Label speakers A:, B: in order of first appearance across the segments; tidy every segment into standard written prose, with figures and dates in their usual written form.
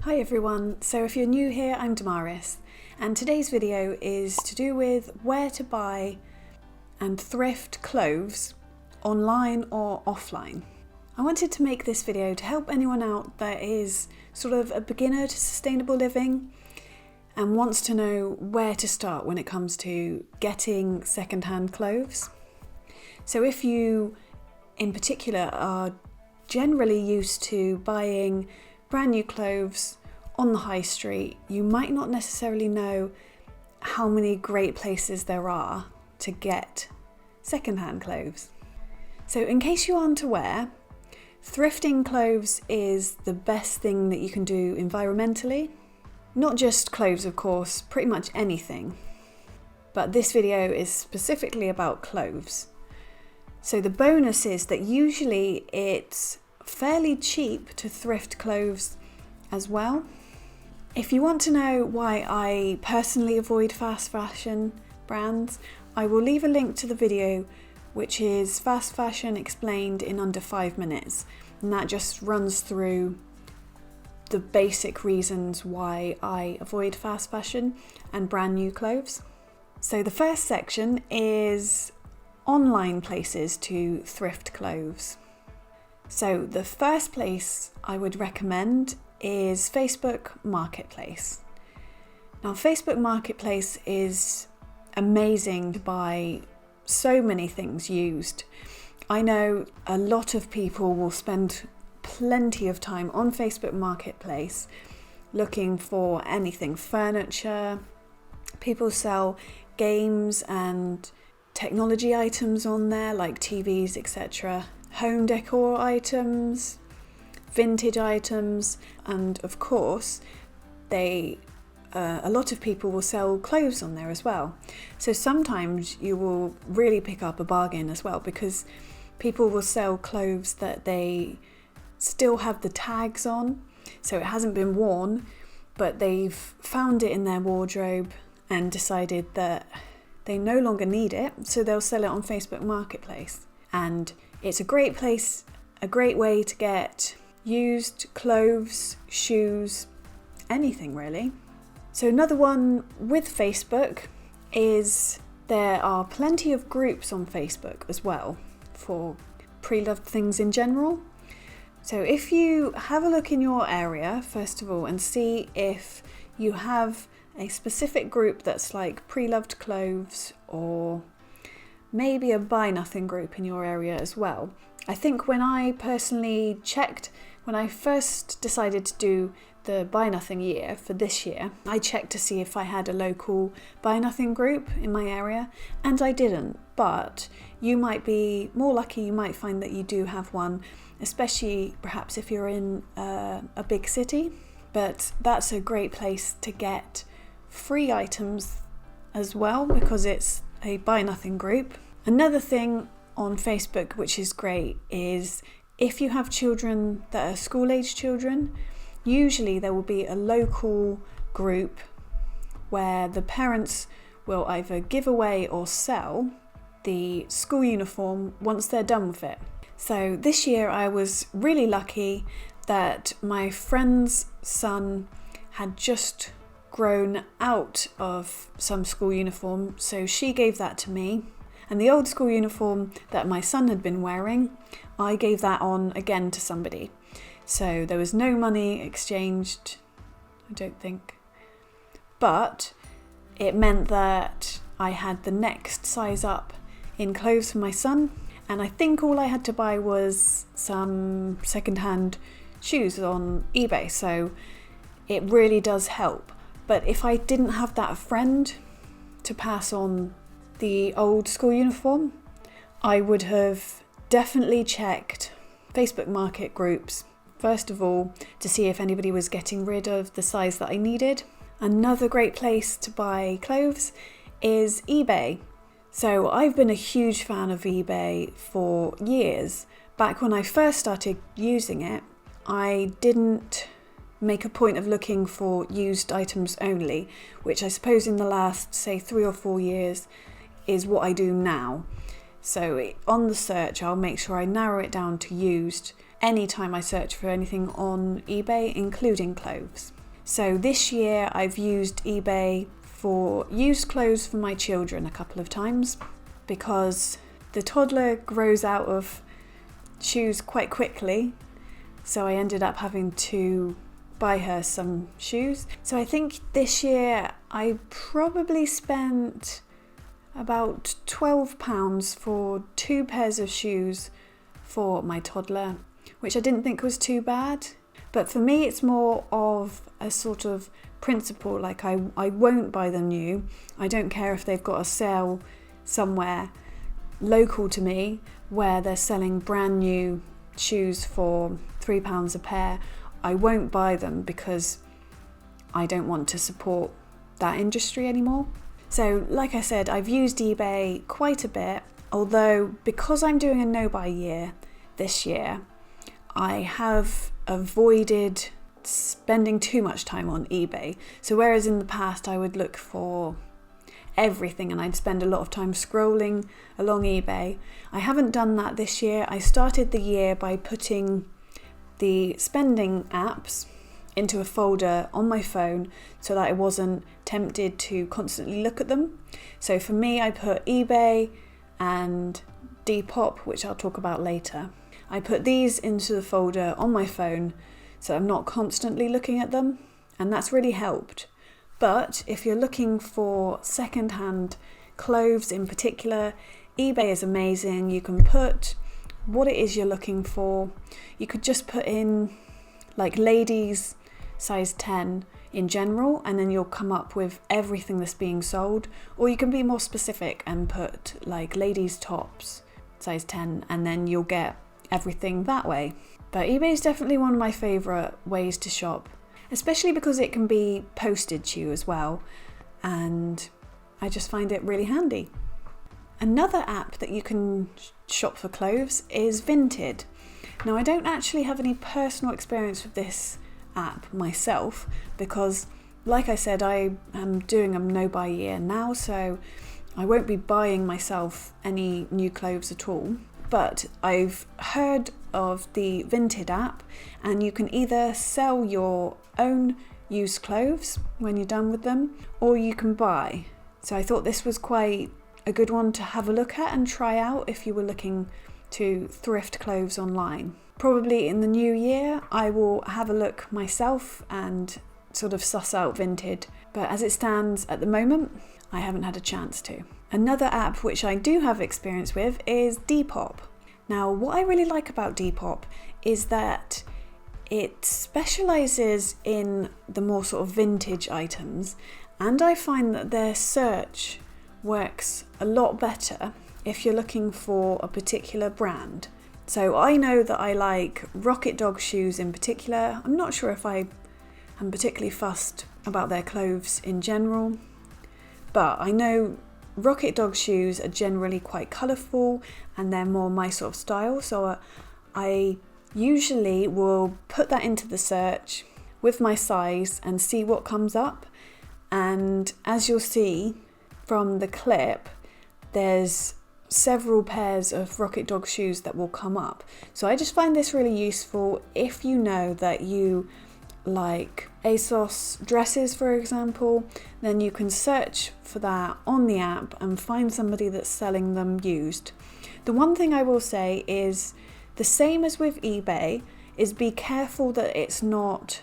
A: Hi everyone, so if you're new here, I'm Damaris, and today's video is to do with where to buy and thrift clothes online or offline. I wanted to make this video to help anyone out that is sort of a beginner to sustainable living and wants to know where to start when it comes to getting second-hand clothes. So if you in particular are generally used to buying brand new clothes on the high street, you might not necessarily know how many great places there are to get second-hand clothes. So in case you aren't aware, thrifting clothes is the best thing that you can do environmentally. Not just clothes, of course, pretty much anything. But this video is specifically about clothes. So the bonus is that usually it's fairly cheap to thrift clothes as well. If you want to know why I personally avoid fast fashion brands, I will leave a link to the video which is fast fashion explained in under 5 minutes, and that just runs through the basic reasons why I avoid fast fashion and brand new clothes. So the first section is online places to thrift clothes. So the first place I would recommend is Facebook Marketplace. Now Facebook Marketplace is amazing to buy so many things used. I know a lot of people will spend plenty of time on Facebook Marketplace looking for anything, furniture. People sell games and technology items on there like TVs, etc. Home decor items, vintage items, and of course a lot of people will sell clothes on there as well. So sometimes you will really pick up a bargain as well, because people will sell clothes that they still have the tags on, so it hasn't been worn, but they've found it in their wardrobe and decided that they no longer need it, so they'll sell it on Facebook Marketplace. And it's a great place, a great way to get used clothes, shoes, anything really. So another one with Facebook is there are plenty of groups on Facebook as well for pre-loved things in general. So if you have a look in your area, first of all, and see if you have a specific group that's like pre-loved clothes, or maybe a buy nothing group in your area as well. I think when I personally checked, when I first decided to do the buy nothing year for this year, I checked to see if I had a local buy nothing group in my area, and I didn't. But you might be more lucky, you might find that you do have one, especially perhaps if you're in a big city. But that's a great place to get free items as well, because it's a buy nothing group. Another thing on Facebook which is great is if you have children that are school-age children, usually there will be a local group where the parents will either give away or sell the school uniform once they're done with it. So this year I was really lucky that my friend's son had just grown out of some school uniform, so she gave that to me. And the old school uniform that my son had been wearing, I gave that on again to somebody. So there was no money exchanged, I don't think. But it meant that I had the next size up in clothes for my son. And I think all I had to buy was some second-hand shoes on eBay. So it really does help. But if I didn't have that friend to pass on the old school uniform, I would have definitely checked Facebook Market groups, first of all, to see if anybody was getting rid of the size that I needed. Another great place to buy clothes is eBay. So I've been a huge fan of eBay for years. Back when I first started using it, I didn't make a point of looking for used items only, which I suppose in the last, say, 3 or 4 years is what I do now. So on the search, I'll make sure I narrow it down to used anytime I search for anything on eBay, including clothes. So this year I've used eBay for used clothes for my children a couple of times because the toddler grows out of shoes quite quickly. So I ended up having to buy her some shoes. So I think this year I probably spent about £12 for 2 pairs of shoes for my toddler, which I didn't think was too bad. But for me, it's more of a sort of principle, like I won't buy them new. I don't care if they've got a sale somewhere local to me where they're selling brand new shoes for £3 a pair. I won't buy them because I don't want to support that industry anymore. So like I said, I've used eBay quite a bit, although because I'm doing a no-buy year this year, I have avoided spending too much time on eBay. So whereas in the past I would look for everything and I'd spend a lot of time scrolling along eBay, I haven't done that this year. I started the year by putting the spending apps into a folder on my phone so that I wasn't tempted to constantly look at them. So for me, I put eBay and Depop, which I'll talk about later. I put these into the folder on my phone so I'm not constantly looking at them, and that's really helped. But if you're looking for second-hand clothes in particular, eBay is amazing. You can put what it is you're looking for. You could just put in like ladies size 10 in general, and then you'll come up with everything that's being sold. Or you can be more specific and put like ladies tops size 10, and then you'll get everything that way. But eBay is definitely one of my favourite ways to shop, especially because it can be posted to you as well, and I just find it really handy. Another app that you can shop for clothes is Vinted. Now, I don't actually have any personal experience with this app myself because, like I said, I am doing a no-buy year now, so I won't be buying myself any new clothes at all. But I've heard of the Vinted app, and you can either sell your own used clothes when you're done with them, or you can buy. So I thought this was quite a good one to have a look at and try out if you were looking to thrift clothes online. Probably in the new year, I will have a look myself and sort of suss out Vinted, but as it stands at the moment, I haven't had a chance to. Another app which I do have experience with is Depop. Now, what I really like about Depop is that it specialises in the more sort of vintage items, and I find that their search works a lot better if you're looking for a particular brand. So I know that I like Rocket Dog shoes in particular. I'm not sure if I am particularly fussed about their clothes in general, but I know Rocket Dog shoes are generally quite colourful and they're more my sort of style, so I usually will put that into the search with my size and see what comes up. And as you'll see from the clip, there's several pairs of Rocket Dog shoes that will come up. So I just find this really useful if you know that you like ASOS dresses, for example, then you can search for that on the app and find somebody that's selling them used. The one thing I will say is the same as with eBay, is be careful that it's not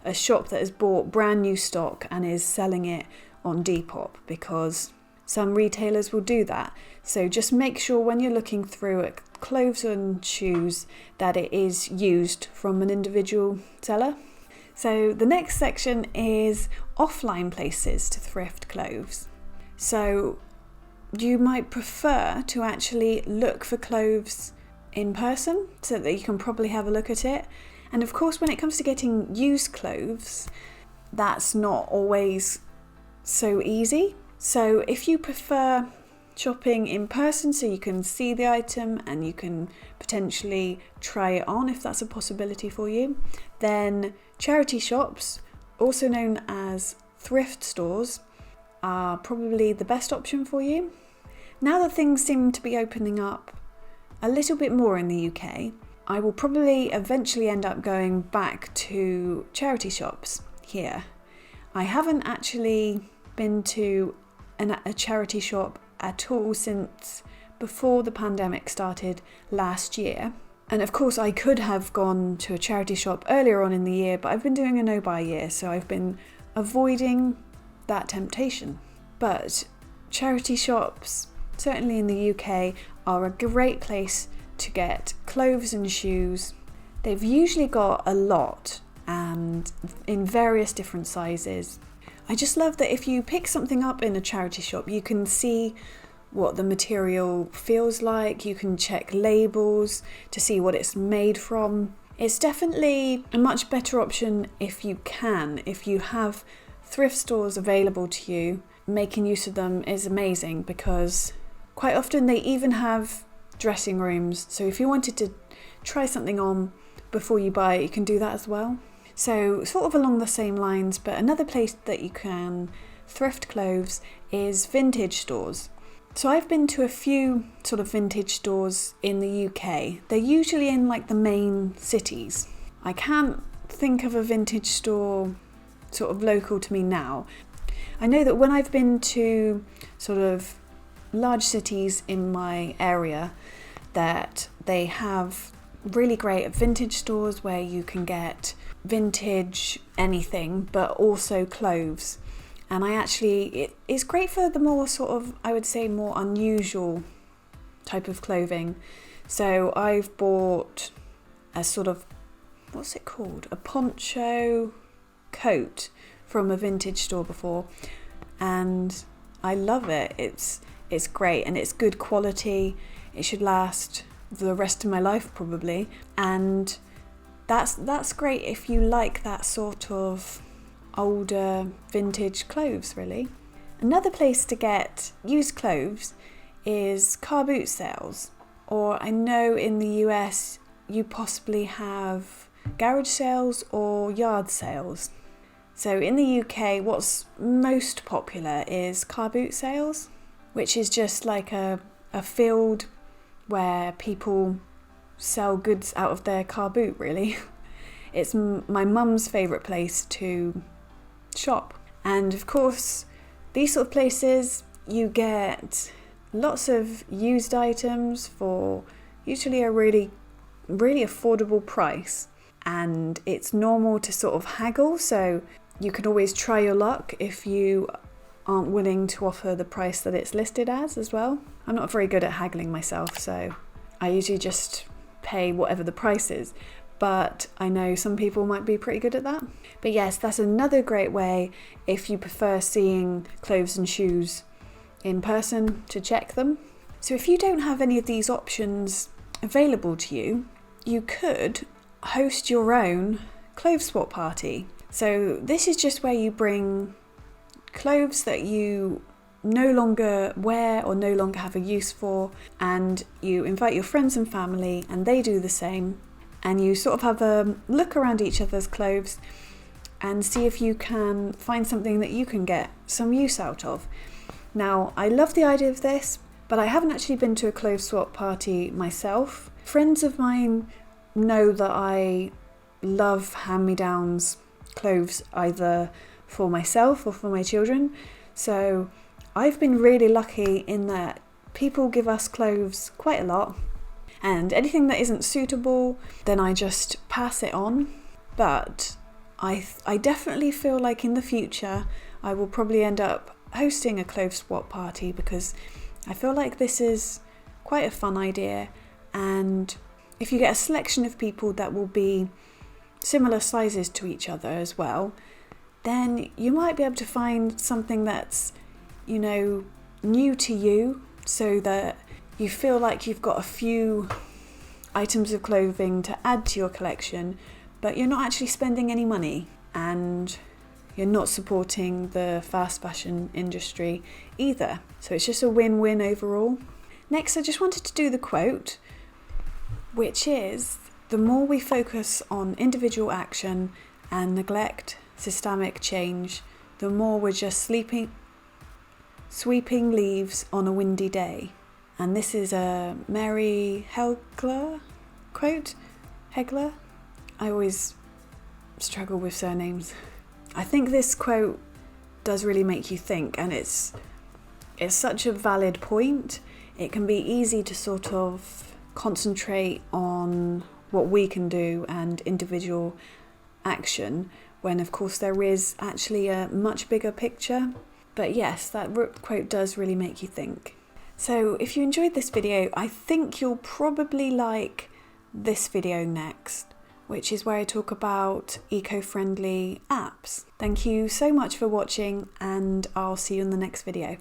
A: a shop that has bought brand new stock and is selling it on Depop, because some retailers will do that. So just make sure when you're looking through at clothes and shoes that it is used from an individual seller. So the next section is offline places to thrift clothes. So you might prefer to actually look for clothes in person so that you can probably have a look at it. And of course, when it comes to getting used clothes, that's not always so easy. So if you prefer shopping in person so you can see the item and you can potentially try it on if that's a possibility for you, then charity shops, also known as thrift stores, are probably the best option for you. Now that things seem to be opening up a little bit more in the UK, I will probably eventually end up going back to charity shops. here. I haven't actually been to a charity shop at all since before the pandemic started last year. And of course I could have gone to a charity shop earlier on in the year, but I've been doing a no-buy year, so I've been avoiding that temptation. But charity shops, certainly in the UK, are a great place to get clothes and shoes. They've usually got a lot and in various different sizes. I just love that if you pick something up in a charity shop, you can see what the material feels like, you can check labels to see what it's made from. It's definitely a much better option if you have thrift stores available to you. Making use of them is amazing because quite often they even have dressing rooms, so if you wanted to try something on before you buy it, you can do that as well. So sort of along the same lines, but another place that you can thrift clothes is vintage stores. So I've been to a few sort of vintage stores in the UK. They're usually in like the main cities. I can't think of a vintage store sort of local to me now. I know that when I've been to sort of large cities in my area, that they have really great vintage stores where you can get vintage anything, but also clothes. And it is great for the more sort of, I would say, more unusual type of clothing. So I've bought a sort of, what's it called? A poncho coat from a vintage store before. And I love it. It's great and it's good quality. It should last the rest of my life probably. And that's great if you like that sort of older vintage clothes, really. Another place to get used clothes is car boot sales, or I know in the US you possibly have garage sales or yard sales. So in the UK what's most popular is car boot sales, which is just like a field where people sell goods out of their car boot, really. It's my mum's favourite place to shop. And of course, these sort of places, you get lots of used items for usually a really, really affordable price. And it's normal to sort of haggle, so you can always try your luck if you aren't willing to offer the price that it's listed as well. I'm not very good at haggling myself, so I usually just pay whatever the price is. But I know some people might be pretty good at that. But yes, that's another great way if you prefer seeing clothes and shoes in person to check them. So if you don't have any of these options available to you, you could host your own clothes swap party. So this is just where you bring clothes that you no longer wear or no longer have a use for, and you invite your friends and family and they do the same. And you sort of have a look around each other's clothes and see if you can find something that you can get some use out of. Now, I love the idea of this, but I haven't actually been to a clothes swap party myself. Friends of mine know that I love hand-me-downs clothes, either for myself or for my children. So I've been really lucky in that people give us clothes quite a lot. And anything that isn't suitable, then I just pass it on. But I definitely feel like in the future, I will probably end up hosting a clothes swap party because I feel like this is quite a fun idea. And if you get a selection of people that will be similar sizes to each other as well, then you might be able to find something that's, new to you, so that you feel like you've got a few items of clothing to add to your collection, but you're not actually spending any money and you're not supporting the fast fashion industry either. So it's just a win-win overall. Next, I just wanted to do the quote, which is, the more we focus on individual action and neglect systemic change, the more we're just sweeping leaves on a windy day. And this is a Mary Hegler quote. Hegler? I always struggle with surnames. I think this quote does really make you think, and it's such a valid point. It can be easy to sort of concentrate on what we can do and individual action, when of course there is actually a much bigger picture. But yes, that quote does really make you think. So if you enjoyed this video, I think you'll probably like this video next, which is where I talk about eco-friendly apps. Thank you so much for watching, and I'll see you in the next video.